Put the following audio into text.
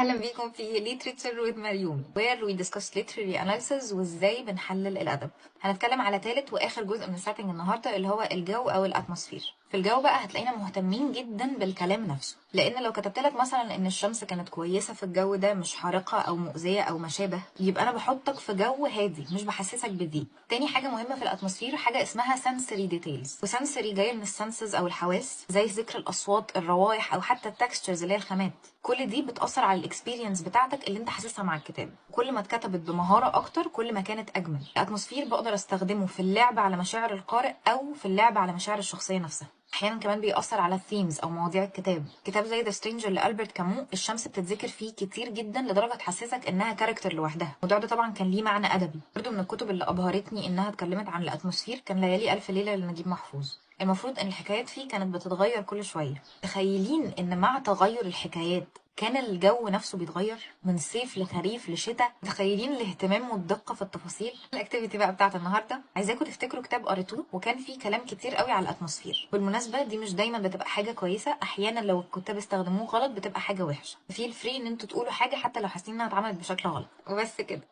أهلا بيكم في Literature with مريوم where we discuss literary analysis وازاي بنحلل الأدب. هنتكلم على تالت وآخر جزء من setting النهاردة اللي هو الجو أو الأتموسفير. في الجو بقى هتلاقينا مهتمين جدا بالكلام نفسه، لأن لو كتبت لك مثلا إن الشمس كانت كويسة في الجو ده، مش حارقة أو مؤذية أو ما شابه، يبقى أنا بحطك في جو هادي مش بحسسك بضيق. تاني حاجة مهمة في الأتموسفير حاجة اسمها sensory details، وسنسوري جاية من السنسز أو الحواس، زي ذكر الأصوات، الروائح، أو حتى التكستشرز اللي هي الخامات. كل دي بتأثر على الاكسبيرينس بتاعتك اللي انت حاسسها مع الكتاب. كل ما اتكتبت بمهارة اكتر كل ما كانت اجمل. الاتموسفير بقدر استخدمه في اللعب على مشاعر القارئ او في اللعب على مشاعر الشخصية نفسها. احيانا كمان بيأثر على الثيمز او مواضيع الكتاب. كتاب زي ذا سترينجر لألبرت كامو، الشمس بتتذكر فيه كتير جدا لدرجة تحسسك انها كاركتر لوحدها. الموضوع ده طبعا كان ليه معنى ادبي. برضه من الكتب اللي ابهرتني انها اتكلمت عن الاتموسفير كان ليالي الف ليلة لنجيب محفوظ. المفروض ان الحكايات فيه كانت بتتغير كل شوية. تخيلين ان مع تغير الحكايات كان الجو نفسه بيتغير من صيف لخريف لشتاء. متخيلين الاهتمام والدقة في التفاصيل؟ الاكتيفيتي بقى بتاعت النهارده عايزاكم تفتكروا كتاب قريتوه وكان فيه كلام كتير قوي على الاتموسفير. بالمناسبة دي مش دايما بتبقى حاجة كويسة، احيانا لو الكتاب استخدموه غلط بتبقى حاجة وحشة. فيل فري ان انتوا تقولوا حاجة حتى لو حاسين انها اتعملت بشكل غلط. وبس كده.